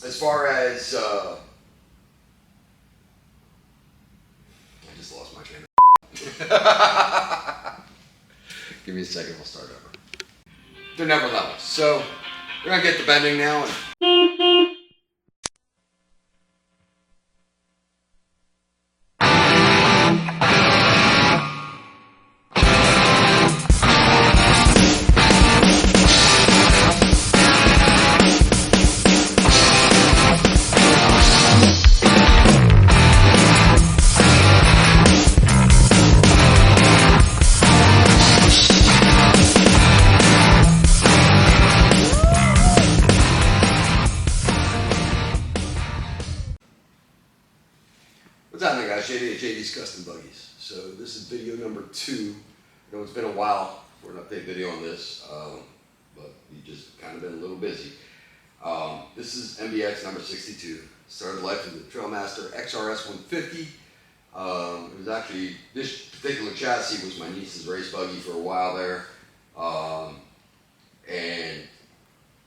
as far as, I just lost my train of Give me a second, we'll start over. They're never level. So we're gonna get the bending now. What's happening, guys? JD at JD's Custom Buggies. So this is video number 2. I know it's been a while for an update video on this, but we've just kind of been a little busy. This is MBX number 62. Started life with the Trailmaster XRS 150. It was actually, this particular chassis was my niece's race buggy for a while there. And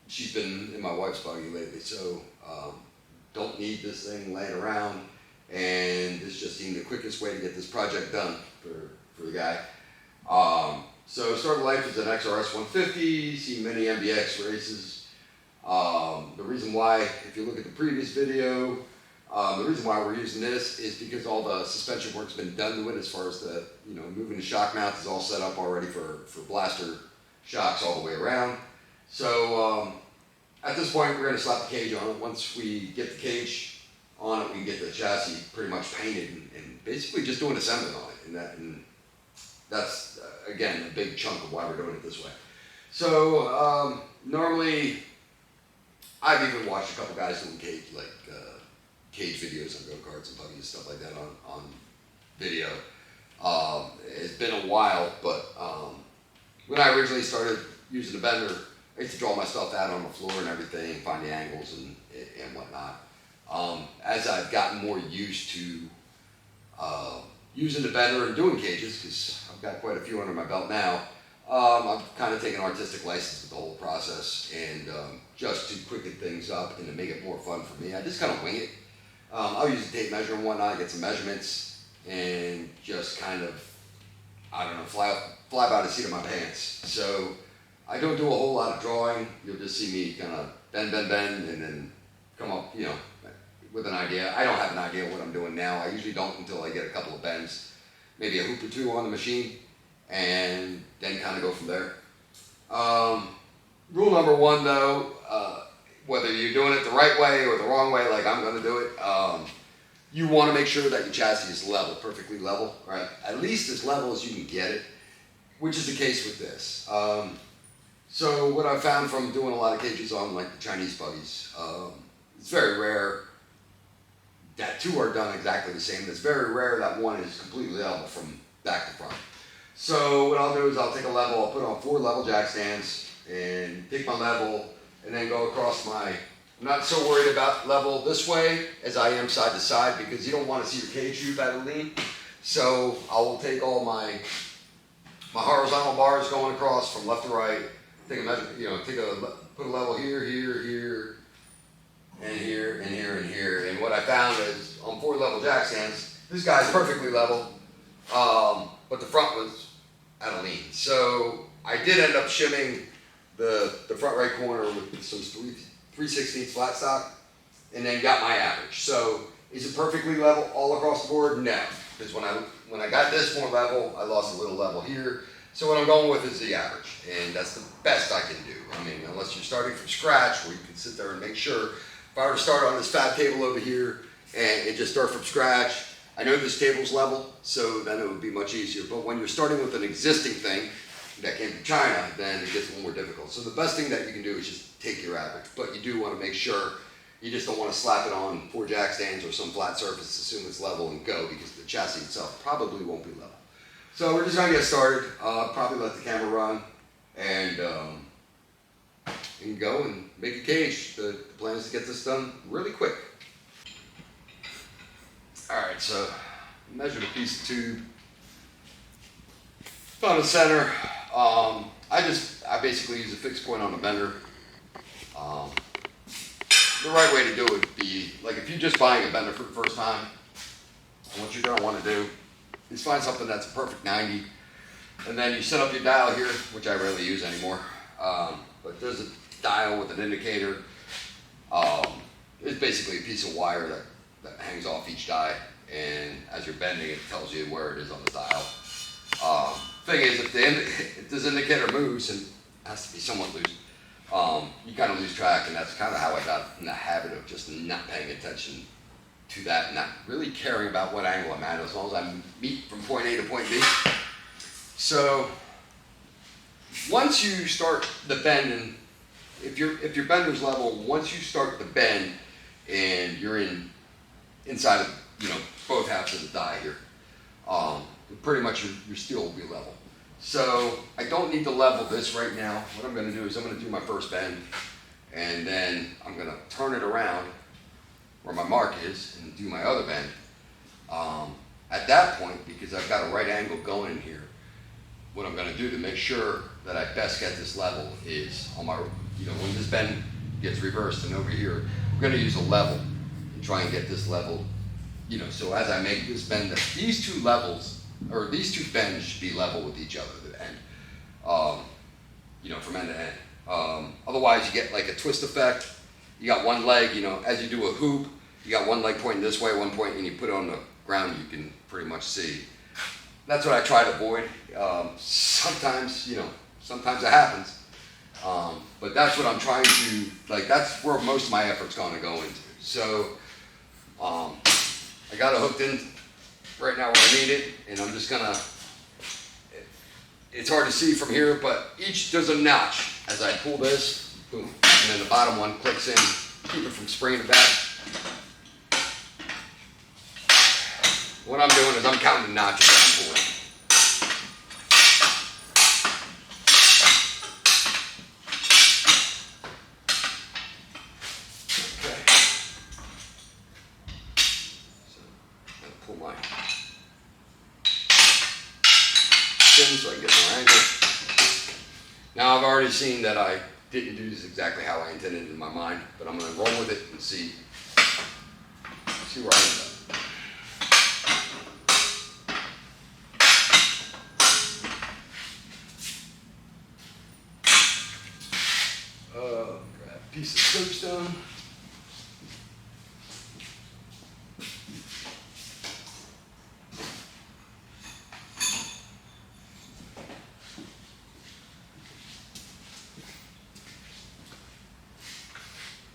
she's been in my wife's buggy lately, so don't need this thing laying around. And this just seemed the quickest way to get this project done for the guy. So started life as an XRS 150, seen many MBX races. The reason why, if you look at the previous video, the reason why we're using this is because all the suspension work's been done to it as far as the, moving the shock mount is all set up already for blaster shocks all the way around. So at this point, we're going to slap the cage on it. Once we get the cage on it, we can get the chassis pretty much painted and basically just do an assembly on it. And that's, again, a big chunk of why we're doing it this way. So normally, I've even watched a couple guys doing cage videos on go-karts and buggies and stuff like that on video. It's been a while, but when I originally started using the bender, I used to draw my stuff out on the floor and everything, find the angles and whatnot. As I've gotten more used to using the bender and doing cages, because I've got quite a few under my belt now, I've kind of taken artistic license with the whole process, and just to quicken things up and to make it more fun for me, I just kind of wing it. I'll use a tape measure and whatnot, get some measurements, and just kind of, I don't know, fly by the seat of my pants. So I don't do a whole lot of drawing. You'll just see me kind of bend, and then come up, with an idea. I don't have an idea of what I'm doing now. I usually don't until I get a couple of bends, maybe a hoop or two on the machine, and then kind of go from there. Rule number 1, though, whether you're doing it the right way or the wrong way, like I'm going to do it, you want to make sure that your chassis is level, perfectly level, right? At least as level as you can get it, which is the case with this. So what I've found from doing a lot of cages on like the Chinese buggies, it's very rare that 2 are done exactly the same. It's very rare that 1 is completely level from back to front. So what I'll do is I'll take a level, I'll put on 4 level jack stands and take my level and then go across my, I'm not so worried about level this way as I am side to side, because you don't want to see your cage tube at a lean. So I will take all my horizontal bars going across from left to right, take a measure, put a level here, and here, and here, and here. And what I found is on 4 level jack stands, this guy's perfectly level, but the front was at a lean. So I did end up shimming the front right corner with some 3/16 flat stock, and then got my average. So is it perfectly level all across the board? No, because when I got this more level, I lost a little level here. So what I'm going with is the average, and that's the best I can do. I mean, unless you're starting from scratch, where you can sit there and make sure. If I were to start on this fat table over here and just start from scratch, I know this table's level, so then it would be much easier. But when you're starting with an existing thing that came from China, then it gets a little more difficult. So the best thing that you can do is just take your average. But you do want to make sure you just don't want to slap it on 4 jack stands or some flat surface, assume it's level and go, because the chassis itself probably won't be level. So we're just going to get started. Probably let the camera run and go and make a cage. The plan is to get this done really quick. Alright, so measure the piece of tube. Found the center. I basically use a fixed point on the bender. the right way to do it would be, like if you're just buying a bender for the first time, and what you're gonna wanna do is find something that's a perfect 90, and then you set up your dial here, which I rarely use anymore. But there's a dial with an indicator. It's basically a piece of wire that hangs off each die, and as you're bending, it tells you where it is on the dial. Thing is, if this indicator moves, and it has to be somewhat loose, you kind of lose track, and that's kind of how I got in the habit of just not paying attention to that, not really caring about what angle I'm at, as long as I meet from point A to point B. So once you start the bend, and if your bender's level, once you start the bend and you're inside of both halves of the die here, pretty much your steel will be level. So I don't need to level this right now. What I'm going to do is I'm going to do my first bend, and then I'm going to turn it around where my mark is and do my other bend. At that point, because I've got a right angle going in here, what I'm going to do to make sure that I best get this level is on my, when this bend gets reversed and over here, I'm going to use a level and try and get this level, so as I make this bend, these two levels, or these two bends should be level with each other at the end, from end to end. Otherwise, you get like a twist effect. You got one leg, as you do a hoop, you got one leg pointing this way, one point, and you put it on the ground, you can pretty much see. That's what I try to avoid. Sometimes it happens. But that's what I'm trying to, that's where most of my effort's gonna go into. So, I got it hooked in right now where I need it, and I'm just gonna, it's hard to see from here, but each does a notch. As I pull this, boom, and then the bottom one clicks in, keep it from springing back. What I'm doing is I'm counting the notches that I'm pulling. Okay. So I'm going to pull my pin so I can get more angle. Now I've already seen that I didn't do this exactly how I intended it in my mind, but I'm going to roll with it and see where I end up. Grab a piece of soapstone.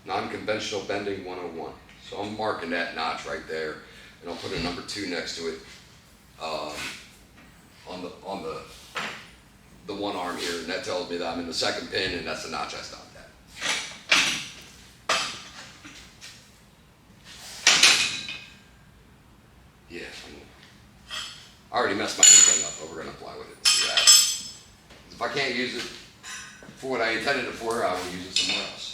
Non-conventional bending 101. So I'm marking that notch right there, and I'll put a number 2 next to it on the one arm here, and that tells me that I'm in the second pin, and that's the notch I stopped at. Yeah, I already messed my thing up, but we're gonna apply with it and see what happens. If I can't use it for what I intended it for, I will use it somewhere else.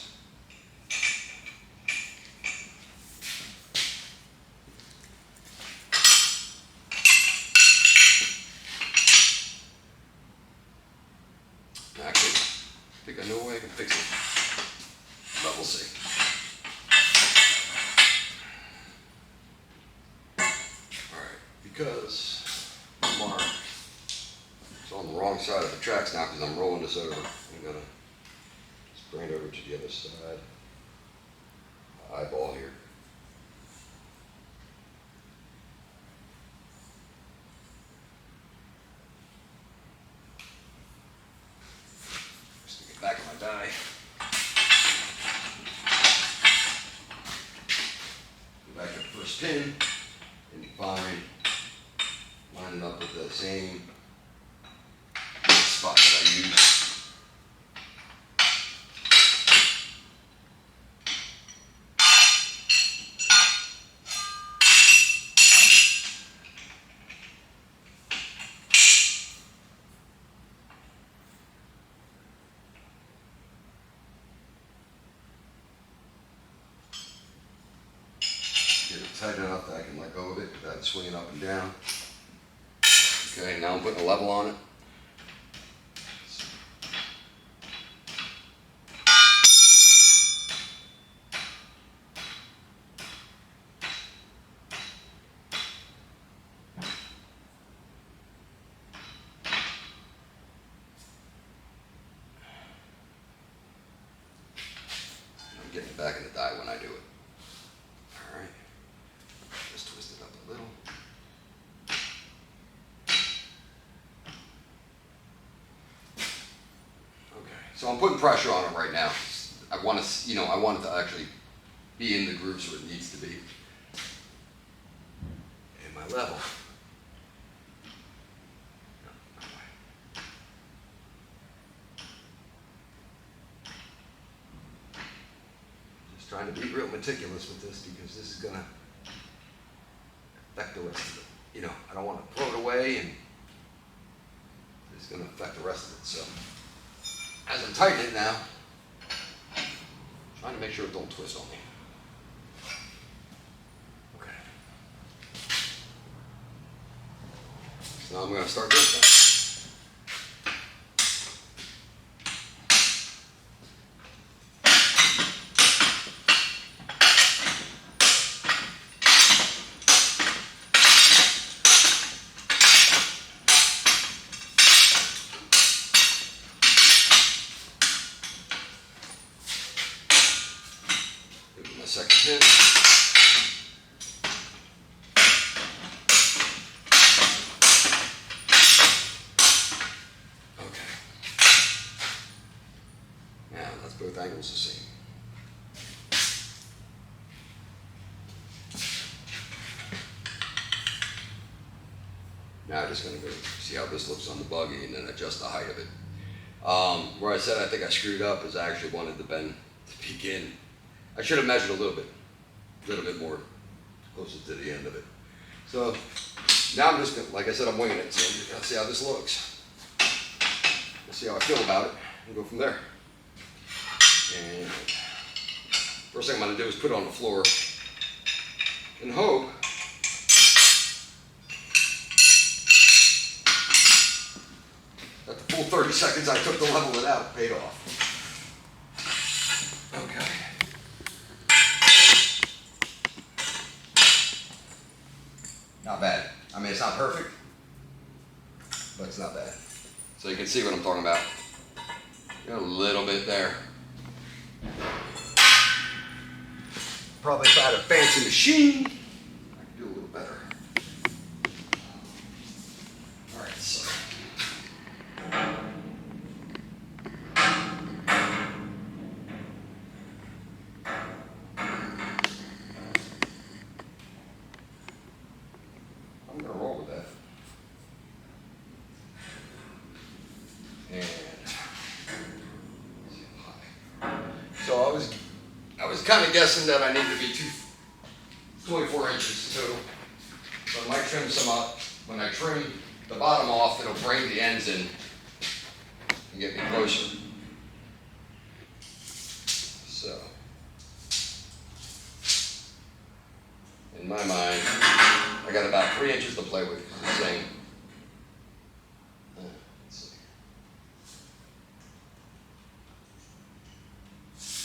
I think I know a way I can fix it, but we'll see. Alright, because the mark is on the wrong side of the tracks now because I'm rolling this over, I'm going to just bring it over to the other side. Eyeball here. Back of my die. Go back to the first pin and line it up with the same spot that I used. Get it tight enough that I can let go of it without swinging up and down. Okay, now I'm putting a level on it. back in the die when I do it. All right, just twist it up a little. Okay, so I'm putting pressure on it right now. I want to, I want it to actually be in the groove where it needs to be. And my level. Just trying to be real meticulous with this because this is going to affect the rest of it. I don't want to throw it away, and it's going to affect the rest of it. So as I'm tightening it now, trying to make sure it don't twist on me. Okay. So now I'm going to start this one. Second hit. Okay. Now that's both angles the same. Now I'm just going to go see how this looks on the buggy and then adjust the height of it. Where I said I think I screwed up is I actually wanted the bend to begin. I should have measured a little bit more closer to the end of it. So now I'm just gonna, like I said, I'm winging it. So I'm just gonna see how this looks. Let's see how I feel about it and go from there. And first thing I'm gonna do is put it on the floor and hope that the full 30 seconds I took to level it out paid off. Okay. Not bad. I mean, it's not perfect, but it's not bad. So you can see what I'm talking about. A little bit there. Probably if I had a fancy machine, I could do a little better. All right, so. I'm going to roll with that. And so I was kind of guessing that I needed to be 24 inches total. So I might trim some up. When I trim the bottom off, it'll bring the ends in and get me closer. So, in my mind, I got about 3 inches to play with because it's saying, let's see.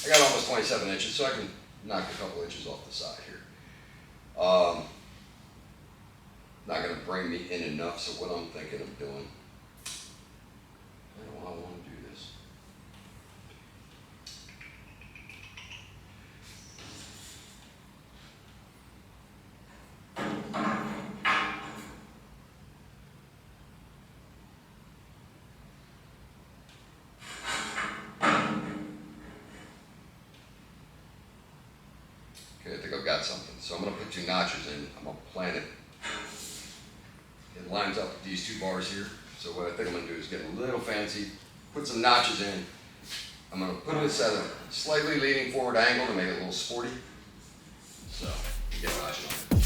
I got almost 27 inches, so I can knock a couple inches off the side here. Not going to bring me in enough, so what I'm thinking of doing, I don't want to do this. Okay, I think I've got something. So I'm going to put 2 notches in. I'm going to plant it. It lines up with these 2 bars here. So what I think I'm going to do is get a little fancy, put some notches in. I'm going to put this at a slightly leaning forward angle to make it a little sporty. So, get notches on it.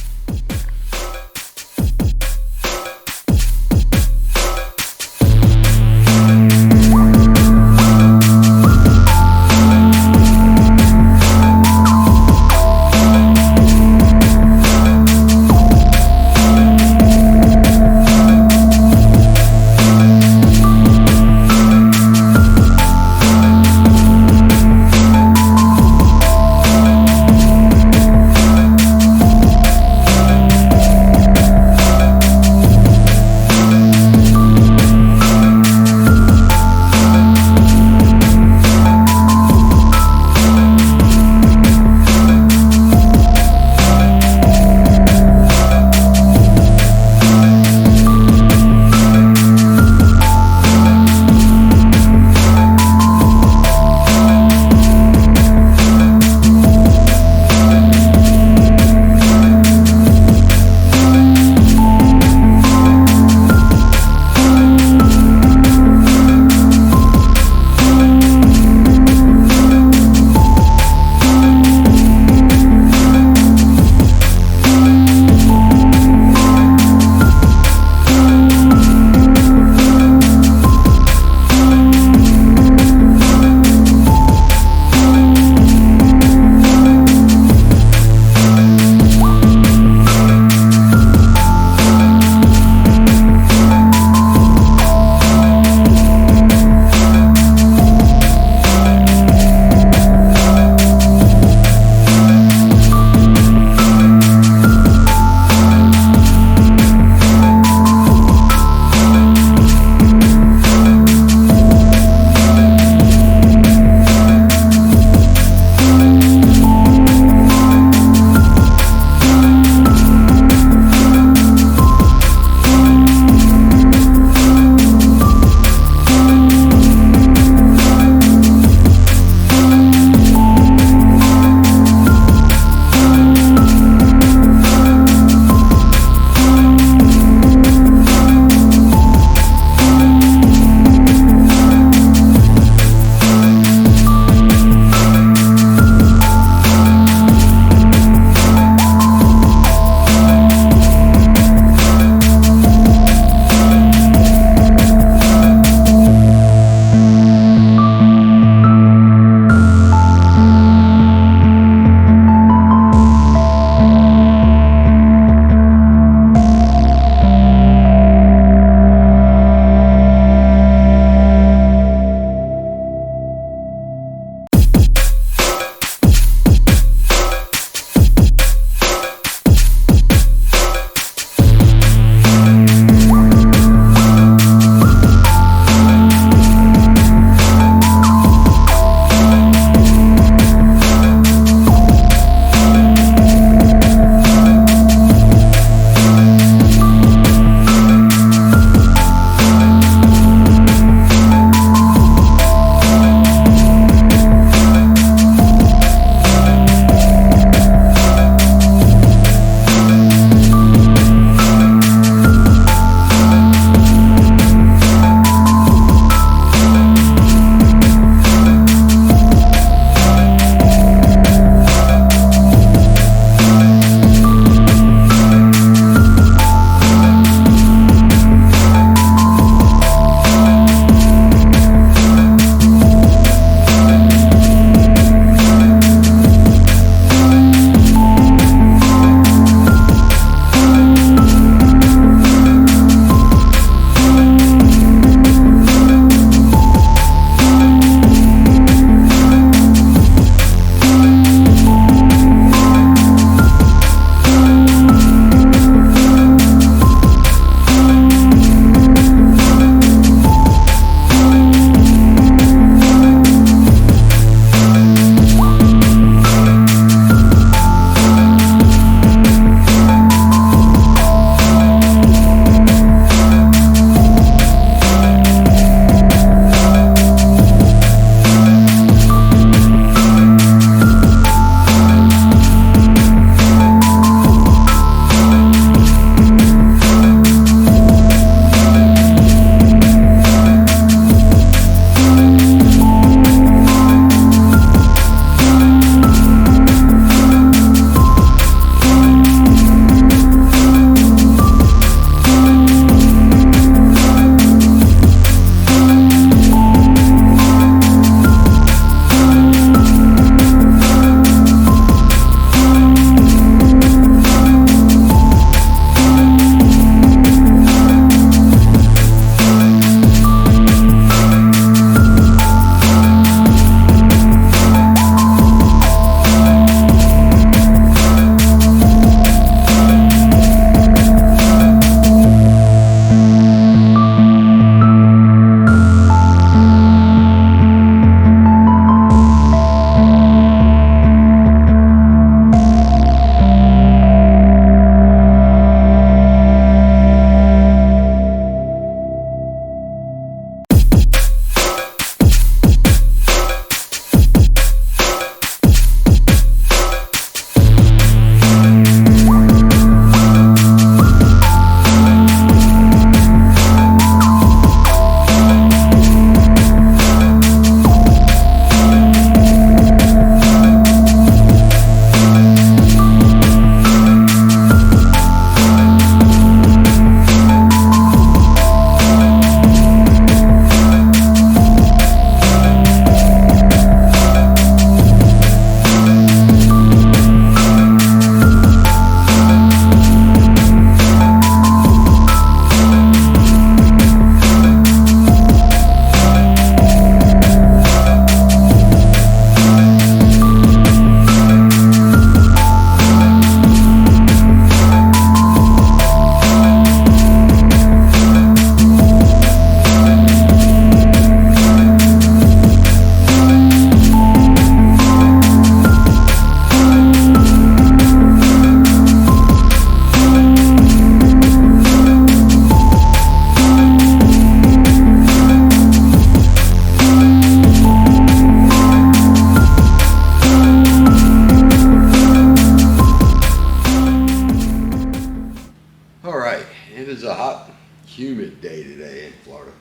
humid day today in Florida.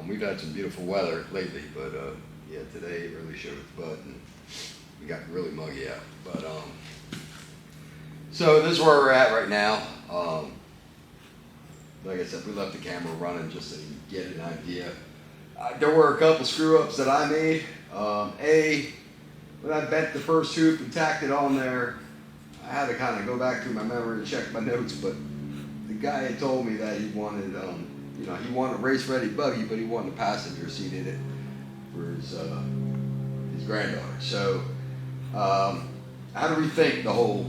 We've had some beautiful weather lately, but yeah, today it really showed its butt and we got really muggy out. But so this is where we're at right now. Like I said, we left the camera running just so you get an idea. There were a couple screw ups that I made. When I bent the first hoop and tacked it on there, I had to kind of go back through my memory and check my notes, but the guy had told me that he wanted, he wanted a race-ready buggy, but he wanted a passenger seat in it for his granddaughter. So I had to rethink the whole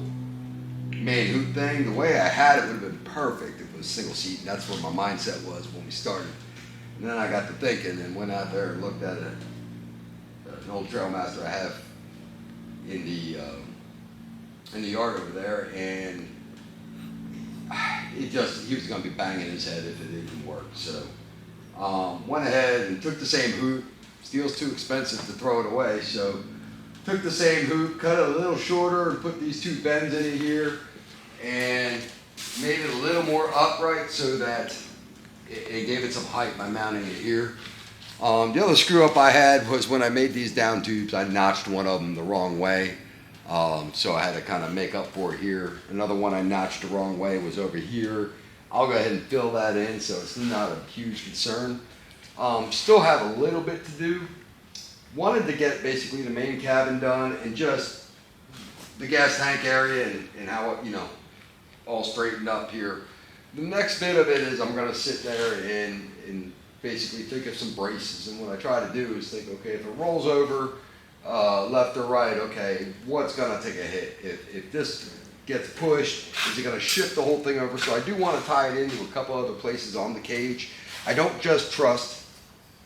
main hoop thing. The way I had it would have been perfect if it was single seat, and that's what my mindset was when we started. And then I got to thinking and went out there and looked at an old Trailmaster I have in the yard over there, and he was going to be banging his head if it didn't work. So went ahead and took the same hoop. Steel's too expensive to throw it away, so took the same hoop, cut it a little shorter, and put these two bends in it here, and made it a little more upright so that it gave it some height by mounting it here. The other screw up I had was when I made these down tubes, I notched one of them the wrong way. So I had to kind of make up for it here. Another one I notched the wrong way was over here. I'll go ahead and fill that in, so it's not a huge concern. Still have a little bit to do. Wanted to get basically the main cabin done and just the gas tank area and how it, all straightened up here. The next bit of it is I'm going to sit there and basically think of some braces. And what I try to do is think, okay, if it rolls over left or right, okay, what's going to take a hit? If this gets pushed, is it going to shift the whole thing over? So I do want to tie it into a couple other places on the cage. I don't just trust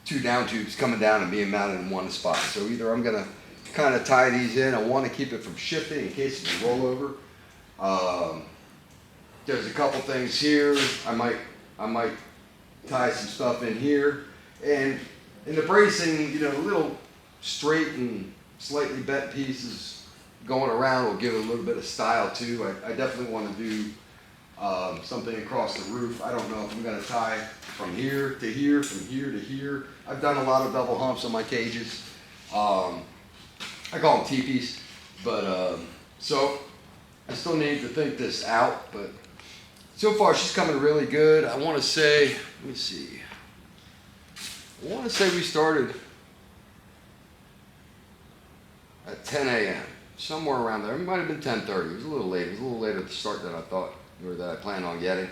two down tubes coming down and being mounted in one spot. So either I'm going to kind of tie these in. I want to keep it from shifting in case it's a rollover. There's a couple things here. I might tie some stuff in here. And in the bracing, little straight and slightly bent pieces going around will give it a little bit of style too. I definitely want to do something across the roof. I don't know if I'm going to tie from here to here, from here to here. I've done a lot of double humps on my cages. I call them teepees, but so I still need to think this out, but so far she's coming really good. I want to say, let me see. I want to say we started at 10 a.m. somewhere around there. It might have been 10:30. It was a little late. It was a little later at the start than I thought, or that I planned on getting.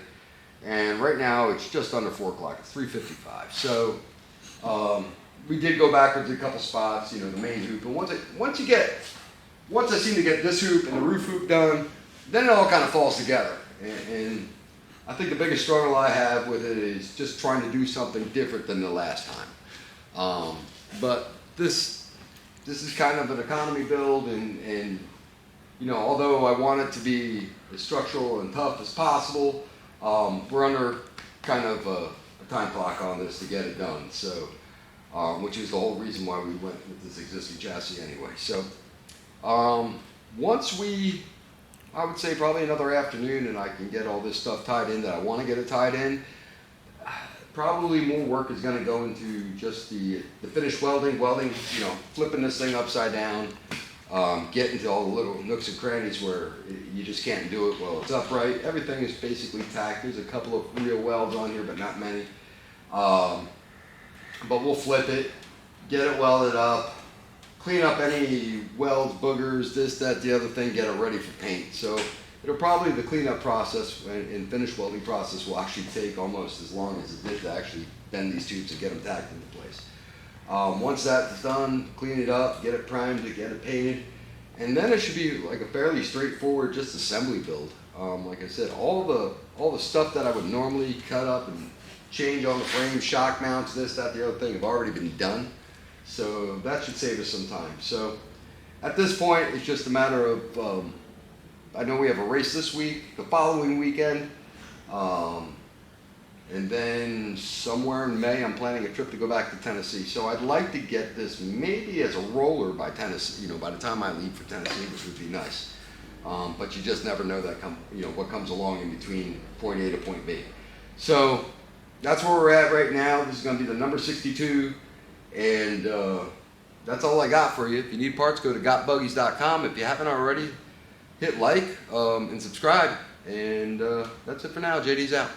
And right now it's just under 4 o'clock. It's 3:55. So we did go backwards a couple spots. The main hoop. And once I seem to get this hoop and the roof hoop done, then it all kind of falls together. And I think the biggest struggle I have with it is just trying to do something different than the last time. But this is kind of an economy build, and although I want it to be as structural and tough as possible, we're under kind of a time clock on this to get it done. So, which is the whole reason why we went with this existing chassis anyway. So, once I would say probably another afternoon, and I can get all this stuff tied in that I want to get it tied in. Probably more work is going to go into just the finished welding, flipping this thing upside down, getting to all the little nooks and crannies where you just can't do it while it's upright. Everything is basically tacked. There's a couple of real welds on here, but not many. But we'll flip it, get it welded up, clean up any welds, boogers, this, that, the other thing, get it ready for paint. So it'll probably, the cleanup process and finish welding process will actually take almost as long as it did to actually bend these tubes and get them tacked into place. Once that's done, clean it up, get it primed, get it painted, and then it should be like a fairly straightforward just assembly build. Like I said, all the stuff that I would normally cut up and change on the frame, shock mounts, this, that, the other thing have already been done. So that should save us some time. So at this point, it's just a matter of, I know we have a race this week, the following weekend, and then somewhere in May, I'm planning a trip to go back to Tennessee. So I'd like to get this maybe as a roller by Tennessee, by the time I leave for Tennessee, which would be nice. But you just never know that what comes along in between point A to point B. So that's where we're at right now. This is going to be the number 62, and that's all I got for you. If you need parts, go to gotbuggies.com. If you haven't already, hit like and subscribe. And that's it for now. JD's out.